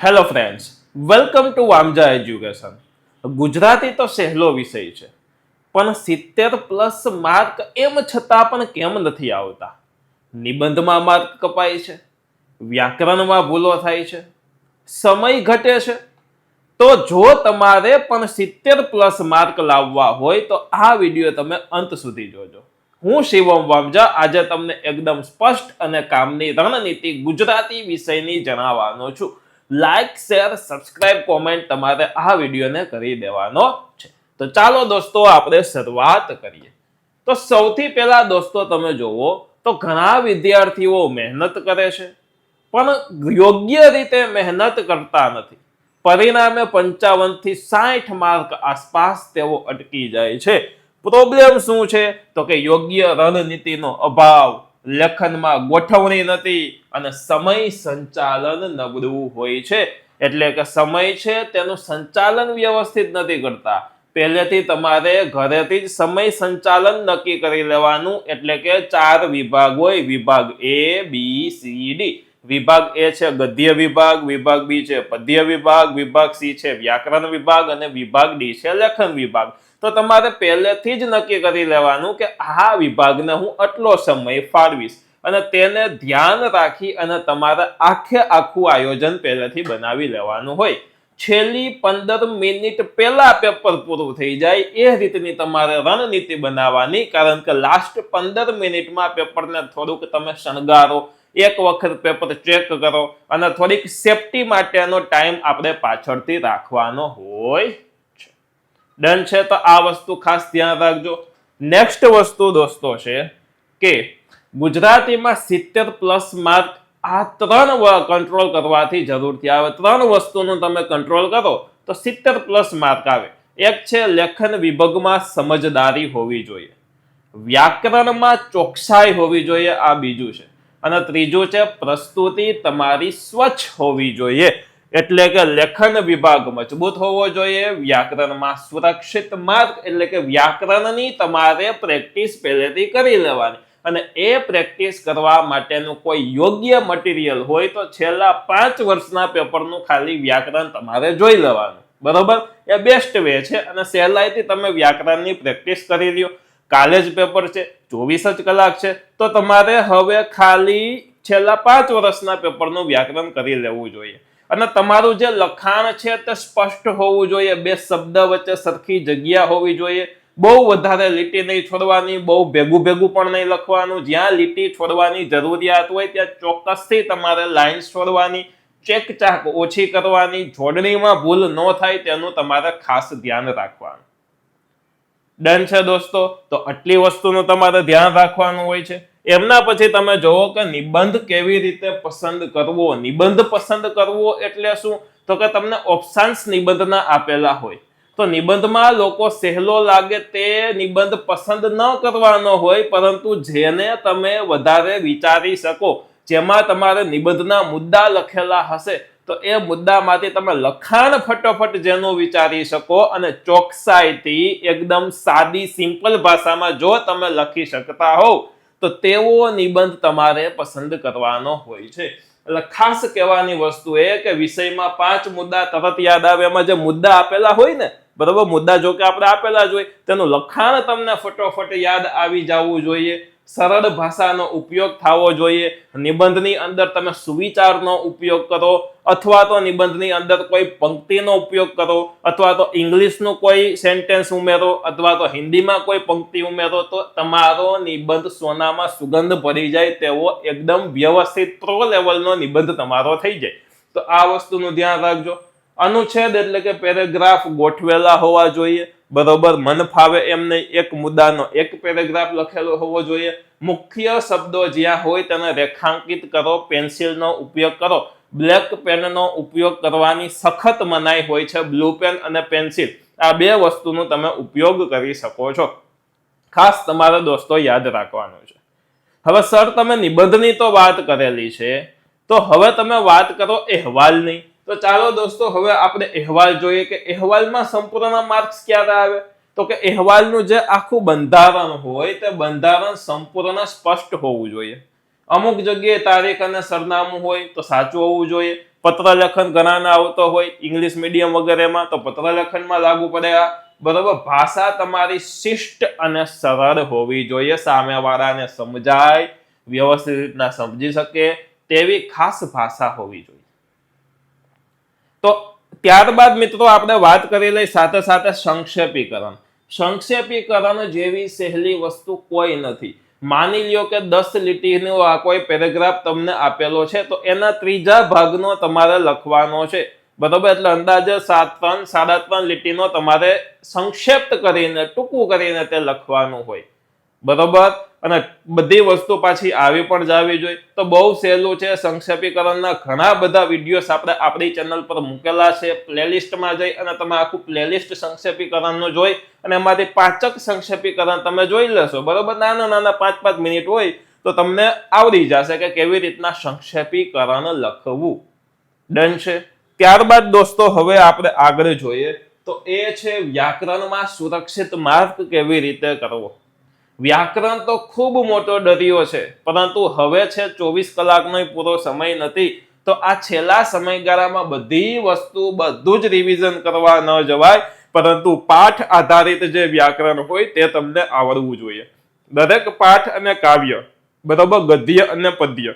Hello friends, welcome to Vamja education. Gujarati તો સહેલો વિષય છે, પણ 70+ માર્ક એમ છતાં પણ કેમ નથી આવતા? નિબંધમાં માર્ક કપાય છે, વ્યાકરણમાં ભૂલો થાય છે, સમય ઘટે છે. તો જો તમારે પણ 70+ માર્ક લાવવા હોય તો આ વિડીયો તમે અંત સુધી જોજો. હું શિવમ વામજા આજે તમને એકદમ સ્પષ્ટ અને કામની રણનીતિ ગુજરાતી વિષયની જણાવવાનો છું. લાઈક, શેર, સબસ્ક્રાઇબ, કોમેન્ટ તમારે આ વિડીયોને કરી દેવાનો છે. તો ચાલો દોસ્તો આપણે શરૂઆત કરીએ. તો સૌથી પહેલા દોસ્તો તમે જોવો તો ઘણા વિદ્યાર્થીઓ મહેનત કરે છે, પણ યોગ્ય રીતે મહેનત કરતા નથી. પરિણામે 55 થી 60 માર્ક આસપાસ તેઓ અટકી જાય છે. પ્રોબ્લેમ શું છે? તો કે યોગ્ય રણનીતિનો અભાવ, લેખનમાં ગોઠવણી નથી અને સમય સંચાલન નબળું હોય છે. એટલે કે સમય છે તેનું સંચાલન વ્યવસ્થિત નથી કરતા. પહેલેથી તમારે ઘરેથી જ સમય સંચાલન નક્કી કરી લેવાનું. એટલે કે 4 વિભાગ હોય, વિભાગ A, B, C, D. વિભાગ A છે ગદ્ય વિભાગ, વિભાગ B છે પદ્ય વિભાગ, વિભાગ C છે વ્યાકરણ વિભાગ અને વિભાગ D છે લેખન વિભાગ. તો તમારે પહેલેથી જ નક્કી કરી લેવાનું કે આ વિભાગને હું આટલો સમય ફાળવીશ અને તેને ધ્યાન રાખી અને તમારે આખું આયોજન પહેલેથી બનાવી લેવાનું હોય. છેલ્લી 15 મિનિટ પહેલા પેપર પૂરું થઈ જાય એ રીતની તમારે રણનીતિ બનાવવાની. કારણ કે લાસ્ટ 15 મિનિટમાં પેપરને થોડુંક તમે શણગારો, એક વખત પેપર ચેક કરો અને થોડીક સેફટી માટેનો ટાઈમ આપણે પાછળથી રાખવાનો હોય છે. ડન છે? તો આ વસ્તુ ખાસ ધ્યાન રાખજો. નેક્સ્ટ વસ્તુ દોસ્તો છે કે ગુજરાતીમાં 70+ માર્ક આ 3 કંટ્રોલ કરવાથી જરૂરથી આવે. 3 વસ્તુનું તમે કંટ્રોલ કરો તો 70+ માર્ક આવે. એક છે લેખન વિભાગમાં સમજદારી હોવી જોઈએ, વ્યાકરણમાં ચોકસાઈ હોવી જોઈએ, આ બીજું છે. અને ત્રીજું છે પ્રસ્તુતિ તમારી સ્વચ્છ હોવી જોઈએ. એટલે કે લેખન વિભાગ મજબૂત હોવો જોઈએ, વ્યાકરણમાં સુરક્ષિત માર્ક એટલે કે વ્યાકરણની તમારે પ્રેક્ટિસ પહેલેથી કરી લેવાની. અને એ પ્રેક્ટિસ કરવા માટેનું કોઈ યોગ્ય મટીરિયલ હોય તો છેલ્લા 5 વર્ષના પેપરનું ખાલી વ્યાકરણ તમારે જોઈ લેવાનું. બરોબર? એ બેસ્ટ વે છે અને સહેલાઈથી તમે વ્યાકરણની પ્રેક્ટિસ કરી લ્યો. કાલે જ પેપર છે, 24 જ કલાક છે, તો તમારે હવે ખાલી છેલ્લા 5 વર્ષના પેપરનું વ્યાકરણ કરી લેવું જોઈએ. અને તમારું જે લખાણ છે તે સ્પષ્ટ હોવું જોઈએ, 2 શબ્દ વચ્ચે સરખી જગ્યા હોવી જોઈએ. બહુ વધારે લીટી નહીં છોડવાની, બહુ ભેગું પણ નહીં લખવાનું. જ્યાં લીટી છોડવાની જરૂરિયાત હોય ત્યાં ચોક્કસથી તમારે લાઇન્સ છોડવાની, ચેકચાક ઓછી કરવાની, જોડણીમાં ભૂલ ન થાય તેનું તમારે ખાસ ધ્યાન રાખવાનું. ડન છે દોસ્તો? તો આટલી વસ્તુનું તમારે ધ્યાન રાખવાનું હોય છે. એમના પછી તમે જોવો કે નિબંધ કેવી રીતે પસંદ કરવો. નિબંધ પસંદ કરવો એટલે શું? તો કે તમને ઓપ્શન્સ નિબંધના આપેલા હોય તો નિબંધમાં લોકો સહેલો લાગે તે નિબંધ પસંદ ન કરવાનો હોય, પરંતુ જેને તમે વધારે વિચારી શકો, જેમાં તમારે નિબંધના મુદ્દા લખેલા હશે તો એ મુદ્દામાંથી તમે લખાણ ફટોફટ જેનું વિચારી શકો અને ચોકસાઈથી એકદમ સાદી સિમ્પલ ભાષામાં જો તમે લખી શકતા હોવ તો તેવો નિબંધ તમારે પસંદ કરવાનો હોય છે. એટલે ખાસ કહેવાની વસ્તુ એ કે વિષયમાં 5 મુદ્દા તરત યાદ આવે. એમાં જે મુદ્દા આપેલા હોય ને, બરોબર, મુદ્દા જો કે આપણે આપેલા જ હોય, તેનું લખાણ તમને ફટોફટ યાદ આવી જવું જોઈએ. સરળ ભાષાનો ઉપયોગ થવો જોઈએ. નિબંધની અંદર તમે સુવિચારનો ઉપયોગ કરો અથવા તો નિબંધની અંદર કોઈ પંક્તિનો ઉપયોગ કરો અથવા તો ઇંગ્લિશનું કોઈ સેન્ટેન્સ ઉમેરો અથવા તો હિન્દીમાં કોઈ પંક્તિ ઉમેરો તો તમારો નિબંધ સોનામાં સુગંધ ભરી જાય તેવો એકદમ વ્યવસ્થિત પ્રો લેવલનો નિબંધ તમારો થઈ જાય. તો આ વસ્તુનું ધ્યાન રાખજો. અનુચ્છેદ એટલે કે પેરેગ્રાફ ગોઠવેલા હોવા જોઈએ. બરોબર, મન ફાવે એમ નહીં, એક મુદ્દાનો એક પેરેગ્રાફ લખેલો હોવો જોઈએ. મુખ્ય શબ્દો જ્યાં હોય તેને રેખાંકિત કરો, પેન્સિલનો ઉપયોગ કરો. બ્લેક પેનનો ઉપયોગ કરવાની સખત મનાઈ હોય છે. બ્લુ પેન અને પેન્સિલ આ 2 વસ્તુનો તમે ઉપયોગ કરી શકો છો. ખાસ તમારે દોસ્તો યાદ રાખવાનું છે. હવે સર તમે નિબંધની તો વાત કરેલી છે, તો હવે તમે વાત કરો અહેવાલની. તો ચાલો દોસ્તો હવે આપણે અહેવાલ જોઈએ કે અહેવાલમાં સંપૂર્ણ માર્ક્સ ક્યારે આવે. તો કે અહેવાલનું જે આખું બંધારણ હોય તે બંધારણ સંપૂર્ણ સ્પષ્ટ હોવું જોઈએ. અમુક જગ્યાએ તારીખ અને સરનામું હોય તો સાચું હોવું જોઈએ. પત્ર લેખન ઘણાને આવતો હોય ઇંગ્લિશ મીડિયમ વગેરેમાં, તો પત્ર લેખનમાં લાગુ પડે આ. બરોબર, ભાષા તમારી શિષ્ટ અને સરળ હોવી જોઈએ, સામેવાળાને સમજાય, વ્યવસ્થિત રીતના સમજી શકે તેવી ખાસ ભાષા હોવી જોઈએ. તો ત્યારબાદ મિત્રો આપણે વાત કરી લઈ સાથે સાથે સંક્ષેપીકરણ. સંક્ષેપીકરણ જેવી સહેલી વસ્તુ કોઈ નથી. માની લ્યો કે 10 લીટીનો આ કોઈ પેરેગ્રાફ તમને આપેલો છે, તો એના ત્રીજા ભાગનો તમારે લખવાનો છે. બરોબર, એટલે અંદાજે 3 સાડા 3 લીટીનો તમારે સંક્ષેપ્ત કરીને ટૂંકું કરીને તે લખવાનું હોય. બરોબર, અને બધી વસ્તુ પાછી આવી પણ જાવી જોઈએ. તો બહુ સહેલું છે. સંક્ષેપીકરણના ઘણા બધા વિડીયોઝ આપણે આપણી ચેનલ પર મૂકેલા છે. પ્લેલિસ્ટમાં જઈ અને તમે આખું પ્લેલિસ્ટ સંક્ષેપીકરણનું જોઈ અને એમાંથી 5 સંક્ષેપીકરણ તમે જોઈ લેશો. બરોબર, નાના 5-5 મિનિટ હોય તો તમને આવડી જશે કે કેવી રીતના સંક્ષેપીકરણ લખવું. ડન છે. ત્યારબાદ દોસ્તો હવે આપણે આગળ જોઈએ તો એ છે વ્યાકરણમાં સુરક્ષિત માર્ક કેવી રીતે કરવો. વ્યાકરણ તો ખૂબ મોટો દરિયો છે, પરંતુ હવે છે 24 કલાકનો પૂરો સમય નથી. તો આ છેલ્લા સમયગાળામાં બધી વસ્તુ બધું જ રિવિઝન કરવા ન જવાય, પરંતુ પાઠ આધારિત જે વ્યાકરણ હોય તે તમને આવડવું જોઈએ. દરેક પાઠ અને કાવ્ય, બરોબર, ગદ્ય અને પદ્ય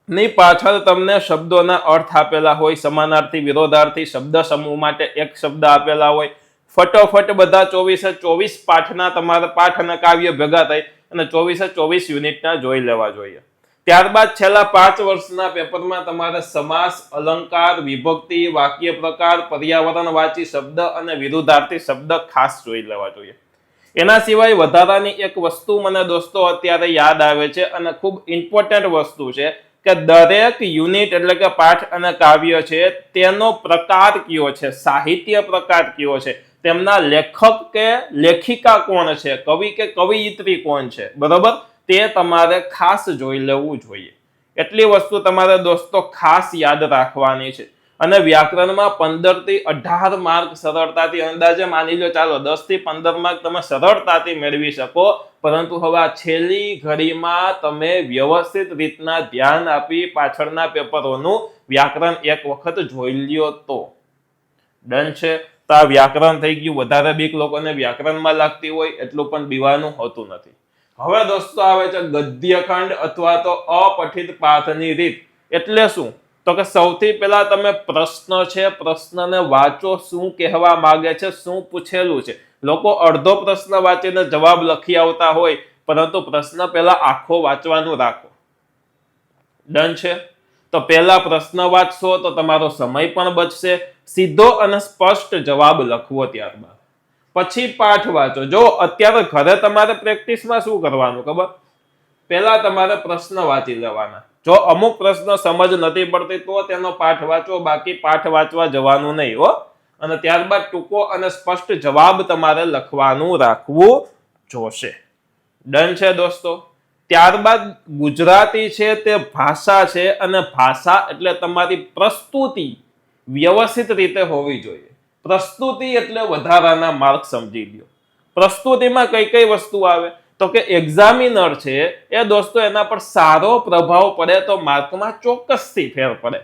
ની પાછળ તમને શબ્દોના અર્થ આપેલા હોય, સમાનાર્થી વિરોધાર્થી શબ્દ સમૂહ માટે એક શબ્દ આપેલા હોય. ફટોફટ બધા 24 પાઠના તમારા પાઠ અને કાવ્ય ભેગા થઈ અને 24 યુનિટના જોઈ લેવા જોઈએ. ત્યારબાદ છેલ્લા 5 વર્ષના પેપરમાં તમારે સમાસ, અલંકાર, વિભક્તિ, વાક્ય પ્રકાર, પર્યાવરણવાચી શબ્દ અને વિરુદ્ધાર્થી શબ્દ ખાસ જોઈ લેવા જોઈએ. એના સિવાય વધારાની એક વસ્તુ મને દોસ્તો અત્યારે યાદ આવે છે અને ખૂબ ઇમ્પોર્ટન્ટ વસ્તુ છે કે દરેક યુનિટ એટલે કે પાઠ અને કાવ્ય છે તેનો પ્રકાર કયો છે, સાહિત્ય પ્રકાર કયો છે, તેમના લેખક કે લેખિકા કોણ છે, કવિ કે કવિયત્રી કોણ છે. બરોબર, તે તમારે ખાસ જોઈ લેવું જોઈએ. એટલી વસ્તુ તમારે દોસ્તો ખાસ યાદ રાખવાની છે. અને વ્યાકરણમાં 15 થી 18 માર્ક સરળતાથી, અંદાજે માની લો ચાલો 10 થી 15 માર્ક તમે સરળતાથી મેળવી શકો, પરંતુ હવે આ છેલ્લી ઘડીમાં તમે વ્યવસ્થિત રીતના ધ્યાન આપી પાછળના પેપરોનું વ્યાકરણ એક વખત જોઈ લ્યો તો. ડન છે. તો આ વ્યાકરણ થઈ ગયું. વધારે બીક લોકોને વ્યાકરણમાં લાગતી હોય એટલું પણ બીવાનું હોતું નથી. હવે દોસ્તો આવે છે ગદ્યખંડ અથવા તો અપઠિત પાઠની રીત. એટલે શું? તો કે સૌથી પહેલા તમે પ્રશ્ન છે, પ્રશ્નને વાંચો, શું કહેવા માંગે છે, શું પૂછેલું છે. લોકો અડધો પ્રશ્ન વાંચીને જવાબ લખી આવતા હોય, પરંતુ પ્રશ્ન પહેલા આખો વાંચવાનું રાખો. ડન છે. તો પહેલા પ્રશ્ન વાંચશો તો તમારો સમય પણ બચશે. સીધો અને સ્પષ્ટ જવાબ લખવો. ત્યારબાદ પછી પાઠ વાંચો. જો અત્યારે ઘરે તમારે પ્રેક્ટિસમાં શું કરવાનું ખબર? પહેલા તમારે પ્રશ્ન વાંચી લેવાના. જો અમુક પ્રશ્ન સમજ નથી પડતી તો તેનો પાઠ વાંચો, બાકી પાઠ વાંચવા જવાનું નહીં હો. અને ત્યારબાદ ટૂંકો અને સ્પષ્ટ જવાબ તમારે લખવાનું રાખવું જોશે. ડન છે દોસ્તો. ત્યારબાદ ગુજરાતી છે તે ભાષા છે અને ભાષા એટલે તમારી પ્રસ્તુતિ વ્યવસ્થિત રીતે હોવી જોઈએ. પ્રસ્તુતિ એટલે વધારાના માર્ક સમજી લ્યો. પ્રસ્તુતિમાં કઈ કઈ વસ્તુ આવે તો કે એક્ઝામિનર છે એ દોસ્તો એના પર સારો પ્રભાવ પડે તો માર્કમાં ચોક્કસથી ફેર પડે.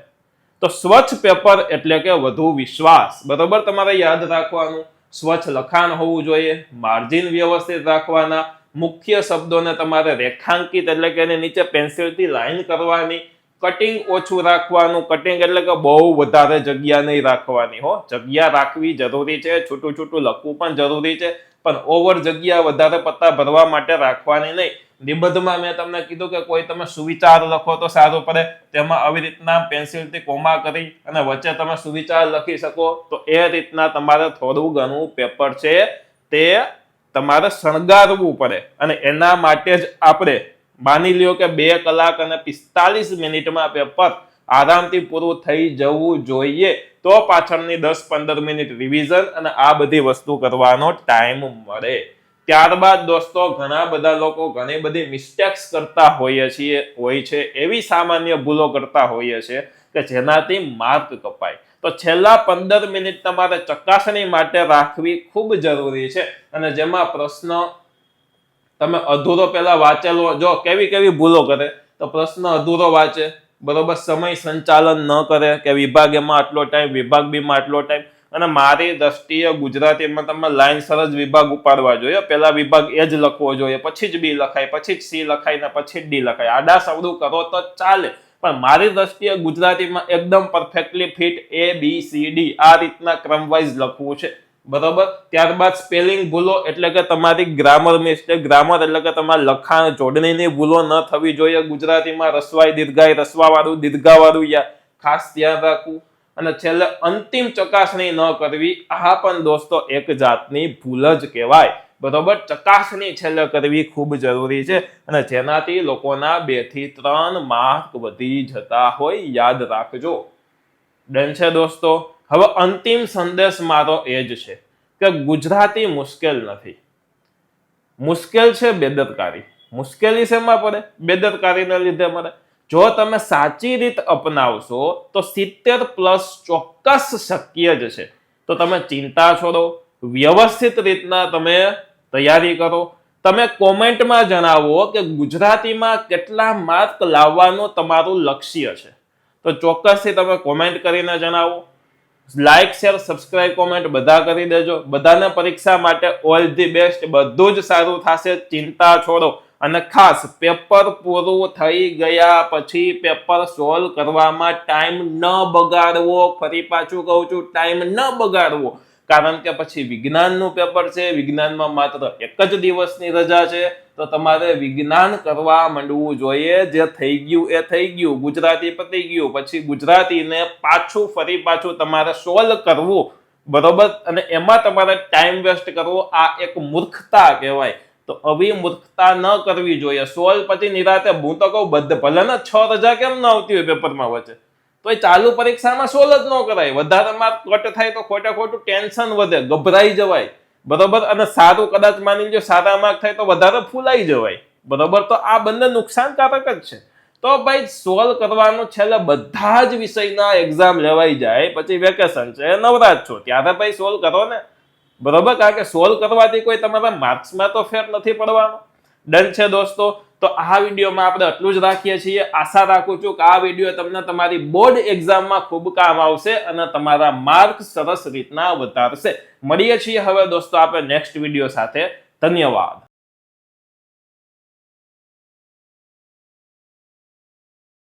તો સ્વચ્છ પેપર એટલે કે વધુ વિશ્વાસ. બરોબર, તમારે યાદ રાખવાનું. સ્વચ્છ લખાણ હોવું જોઈએ, માર્જિન વ્યવસ્થિત રાખવાના, મુખ્ય શબ્દોને તમારે રેખાંકિત એટલે કે એની નીચે પેન્સિલથી લાઈન કરવાની, કટિંગ ઓછું રાખવાનું. કટિંગ એટલે કે બહુ વધારે જગ્યા નહીં રાખવાની હો. જગ્યા રાખવી જરૂરી છે, છૂટું છૂટું લખવું પણ જરૂરી છે, પણ ઓવર જગ્યા વધારે પત્તા ભરવા માટે રાખવાની નહીં. નિબંધમાં મેં તમને કીધું કે કોઈ તમે સુવિચાર લખો તો સારું પડે, તેમાં આવી રીતના પેન્સિલથી કોમા કરી અને વચ્ચે તમે સુવિચાર લખી શકો. તો એ રીતના તમારે થોડું ઘણું પેપર છે તે તમારે શણગારવું પડે. અને એના માટે જ આપણે માની લ્યો કે 2 કલાક અને 45 મિનિટમાં પેપર આરામથી પૂરું થઈ જવું જોઈએ. તો પાછળની 10-15 મિનિટ રિવિઝન અને આ બધી વસ્તુ કરવાનો ટાઈમ મળે. ત્યારબાદ દોસ્તો ઘણા બધા લોકો ઘણી બધી મિસ્ટેક્સ કરતા હોય છે, એવી સામાન્ય ભૂલો કરતા હોઈએ છે કે જેનાથી માર્ક કપાય. તો છેલ્લા 15 મિનિટ તમારે ચકાસણી માટે રાખવી ખૂબ જરૂરી છે. અને જેમાં પ્રશ્ન તમે અધૂરો પહેલા વાંચેલો, જો કેવી ભૂલો કરે તો પ્રશ્ન અધૂરો વાંચે, બરોબર, સમય સંચાલન ન કરે કે વિભાગ એમાં આટલો ટાઈમ, વિભાગ બી માં આટલો ટાઈમ. અને મારી દ્રષ્ટિએ ગુજરાતીમાં તમે લાઈનસર જ વિભાગ ઉપાડવા જોઈએ. પહેલા વિભાગ એ જ લખવો જોઈએ, પછી જ બી લખાય, પછી જ સી લખાય ને પછી જ ડી લખાય. આડા સવડું કરો તો ચાલે, પણ મારી દ્રષ્ટિએ ગુજરાતીમાં એકદમ perfectly fit A B C D આ રીતના ક્રમવાઇઝ લખવું છે. બરોબર. ત્યારબાદ સ્પેલિંગ ભૂલો એટલે કે તમારી ગ્રામર મિસ્ટેક. ગ્રામર એટલે કે તમારા લખાણ જોડણીની ભૂલો ન થવી જોઈએ ગુજરાતીમાં. રસવાઈ દીર્ઘાઈ, રસવાવાળું દીર્ઘાવાળું યા ખાસ ધ્યાન રાખવું. અને છેલ્લે અંતિમ ચકાસણી ન કરવી, આ પણ દોસ્તો એક જાતની ભૂલ જ કહેવાય. બરોબર. ચકાસણી છેલ્લે કરવી ખૂબ જરૂરી છે, અને જેનાથી લોકોના 2 થી 3 માર્ક વધી જતા હોય, યાદ રાખજો. ડન છે દોસ્તો. હવે અંતિમ સંદેશ મારો એ જ છે કે ગુજરાતી મુશ્કેલ નથી. મુશ્કેલ છે બેદરકારી. મુશ્કેલી શેમાં પડે? બેદરકારીને લીધે મળે. જો તમે સાચી રીત અપનાવશો તો 70+ ચોક્કસ શક્ય જ છે. તો તમે ચિંતા છોડો, વ્યવસ્થિત રીતના તમે તૈયારી કરો. તમે કોમેન્ટમાં જણાવો કે ગુજરાતીમાં કેટલા માર્ક લાવવાનું તમારું લક્ષ્ય છે. તો ચોક્કસથી તમે કોમેન્ટ કરીને જણાવો. લાઈક, શેર, સબસ્ક્રાઇબ, કોમેન્ટ બધા કરી દેજો. બધાને પરીક્ષા માટે ઓલ ધી બેસ્ટ. બધું જ સારું થશે, ચિંતા છોડો. અને ખાસ પેપર પૂરું થઈ ગયા પછી પેપર સોલ્વ કરવામાં ટાઈમ ન બગાડવો. ફરી પાછું કહું છું, ટાઈમ ન બગાડવો. કારણ કે પછી વિજ્ઞાનનું પેપર છે, વિજ્ઞાનમાં માત્ર 1 જ દિવસની રજા છે. તો તમારે વિજ્ઞાન કરવા માંડવું જોઈએ. જે થઈ ગયું એ થઈ ગયું. ગુજરાતી પતી ગયું, પછી ગુજરાતીને ફરી પાછું તમારે સોલ્વ કરવું. બરોબર. અને એમાં તમારે ટાઈમ વેસ્ટ કરવો, આ એક મૂર્ખતા કહેવાય. તો આવી મૂર્ખતા ન કરવી જોઈએ. સોલ્વ પછી નિરાતે, હું તો કહું ભલે ને 6 રજા કેમ ન આવતી હોય પેપરમાં વચ્ચે, તો એ ચાલુ પરીક્ષામાં સોલ્વ જ ન કરાય. વધારે માર્ક કટ થાય તો ખોટું ટેન્શન વધે, ગભરાઈ જવાય. બરોબર. અને સારું કદાચ માની લો સારા માર્ક થાય તો વધારે ફૂલાઈ જવાય. બરોબર. તો આ બંને નુકસાનકારક જ છે. તો ભાઈ સોલ્વ કરવાનું. છેલ્લે બધા જ વિષયના એક્ઝામ લેવાઈ જાય પછી વેકેશન છે, નવરાશ છો, ત્યારે ભાઈ સોલ્વ કરો ને. બરોબર. કારણ કે સોલ્વ કરવાથી કોઈ તમારા માર્ક્સમાં તો ફેર નથી પડવાનો. ડન છે દોસ્તો. તો આ વિડીયોમાં આપણે આટલું જ રાખીએ છીએ. આશા રાખું છું કે આ વિડીયો તમને તમારી બોર્ડ એક્ઝામમાં ખૂબ કામ આવશે અને તમારા માર્ક સરસ રીતના વધારશે. મળીએ છીએ હવે દોસ્તો આપણે નેક્સ્ટ વિડીયો સાથે. ધન્યવાદ.